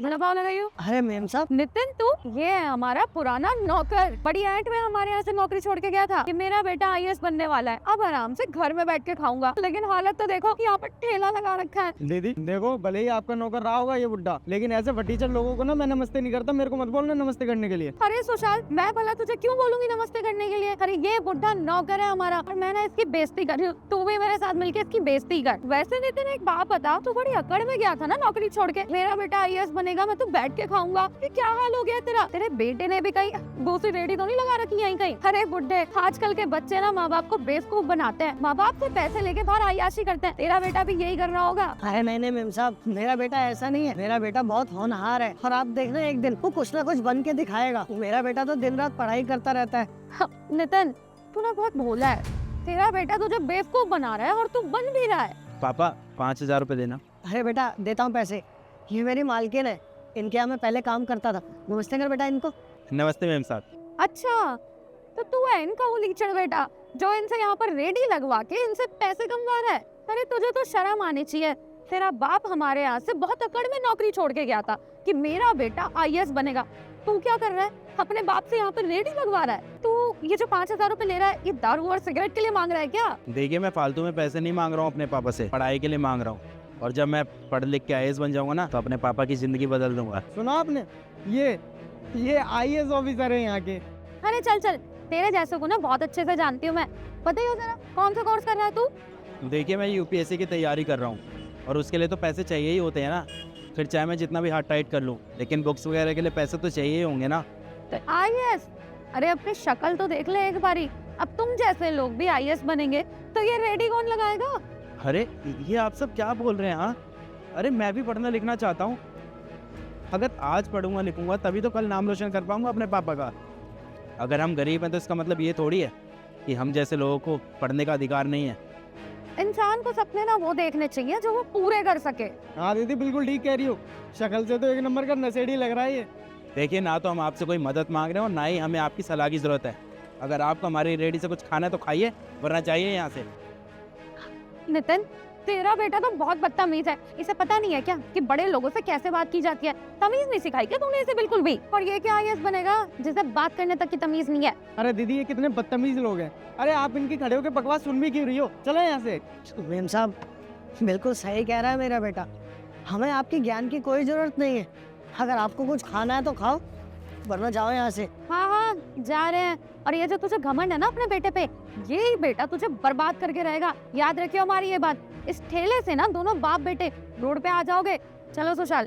बड़ा भाव लगाई हो। अरे मेम साहब, नितिन तू, ये है हमारा पुराना नौकर, बड़ी ऐट में हमारे यहाँ से नौकरी छोड़ के गया था कि मेरा बेटा आईएएस बनने वाला है, अब आराम से घर में बैठ के खाऊंगा। लेकिन हालत तो देखो कि यहाँ पर ठेला लगा रखा है। दीदी देखो, भले ही आपका नौकर रहा होगा ये बुड्ढा, लेकिन ऐसे फटीचर लोगों को ना मैं नमस्ते नहीं करता। मेरे को मत बोलना नमस्ते करने के लिए। अरे सुशाल, मैं भला तुझे क्यों बोलूंगी नमस्ते करने के लिए? अरे ये बुढ़ा नौकर है हमारा और मैं ना इसकी बेइज्जती कर रही हूँ। तू भी मेरे साथ मिलके इसकी बेइज्जती कर। वैसे नितिन एक बात बता, तू बड़ी अकड़ में गया था ना नौकरी छोड़ के, मेरा बेटा आईएएस बनेगा, मैं तो बैठ के खाऊंगा। ये क्या हाल हो गया तेरा? तेरे बेटे ने भी कहीं दूसरी रेडी तो नहीं लगा रखी यहीं कहीं? अरे बुड्ढे, आजकल के बच्चे ना माँ बाप को बेवकूफ बनाते हैं, माँ बाप से पैसे लेके बाहर आयाशी करते हैं। तेरा बेटा भी यही कर रहा होगा। अरे नहीं मेम साहब, मेरा बेटा ऐसा नहीं है। मेरा बेटा बहुत होनहार है और आप देखना एक दिन वो कुछ ना कुछ बन के दिखाएगा। मेरा बेटा तो दिन रात पढ़ाई करता रहता है। नितिन, तू ना बहुत भोला है। तेरा बेटा तुझे बेवकूफ बना रहा है और तू बन भी रहा है। पापा 5,000 रुपए देना। अरे बेटा देता हूँ पैसे, ये मेरी मालकिन है, इनके यहाँ मैं पहले काम करता था। नमस्ते कर बेटा इनको। नमस्ते मैम साहब। अच्छा, तो तू है इनका वो लीचड़ बेटा जो इनसे यहाँ पर रेडी लगवा के इनसे पैसे कमवा रहा है। अरे तुझे तो शर्म आनी चाहिए। तेरा बाप हमारे यहाँ से बहुत अकड़ में नौकरी छोड़ के गया था कि मेरा बेटा आईएएस बनेगा। तू क्या कर रहा है? अपने बाप से यहाँ पर रेडी लगवा रहा है। तू ये जो 5,000 रुपए ले रहा है, ये दारू और सिगरेट के लिए मांग रहा है क्या? देखिए, मैं फालतू में पैसे नहीं मांग रहा हूँ अपने पापा से, पढ़ाई के लिए मांग रहा हूँ। और जब मैं पढ़ लिख के आईएएस बन जाऊंगा ना, तो अपने पापा की जिंदगी बदल दूंगा। सुना आपने? ये आईएएस ऑफिसर है यहाँ के। अरे चल चल, तेरे जैसे को ना बहुत अच्छे से जानती हूँ मैं। बताइए जरा, कौन सा कोर्स कर रहा है तू? देखिए, मैं यूपीएससी की तैयारी कर रहा हूँ और उसके लिए तो पैसे चाहिए ही होते हैं ना। फिर चाहे मैं जितना भी हाथ टाइट कर लूँ, लेकिन बुक्स वगैरह के लिए पैसे तो चाहिए ही होंगे ना। आईएएस? अरे अपनी शक्ल तो देख ले एक बारी। अब तुम जैसे लोग भी आईएएस बनेंगे तो ये रेडी कौन लगाएगा? अरे ये आप सब क्या बोल रहे हैं? हाँ, अरे मैं भी पढ़ना लिखना चाहता हूँ। अगर आज पढ़ूंगा लिखूंगा तभी तो कल नाम रोशन कर पाऊंगा अपने पापा का। अगर हम गरीब हैं तो इसका मतलब ये थोड़ी है कि हम जैसे लोगों को पढ़ने का अधिकार नहीं है। इंसान को सपने ना वो देखने चाहिए जो वो पूरे कर सके। हाँ दीदी, बिल्कुल ठीक कह रही हो। शक्ल से तो एक नंबर का नशेड़ी लग रहा है ये। देखिए, ना तो हम आपसे कोई मदद मांग रहे हैं और ना ही हमें आपकी सलाह की जरूरत है। अगर आपको हमारी रेडी से कुछ खाना है तो खाइए, वरना चाहिए यहाँ से। नितिन, तेरा बेटा तो बहुत बदतमीज है। इसे पता नहीं है क्या कि बड़े लोगों से कैसे बात की जाती है? तमीज नहीं सिखाई क्या तूने इसे बिल्कुल भी? और ये क्या आईएएस बनेगा जिसे बात करने तक की तमीज नहीं है? अरे दीदी, ये कितने बदतमीज लोग हैं। अरे आप इनकी खड़े होकर बकवास सुन भी क्यों रही हो? चलो यहाँ से। मेम साहब बिल्कुल सही कह रहा है मेरा बेटा, हमें आपकी ज्ञान की कोई जरूरत नहीं है। अगर आपको कुछ खाना है तो खाओ, वरना जाओ यहाँ से। हाँ हाँ, जा रहे हैं। और ये जो तुझे घमंड है ना अपने बेटे पे, यही बेटा तुझे बर्बाद करके रहेगा। याद रखियो हमारी ये बात। इस ठेले से ना दोनों बाप बेटे रोड पे आ जाओगे। चलो सुशाल।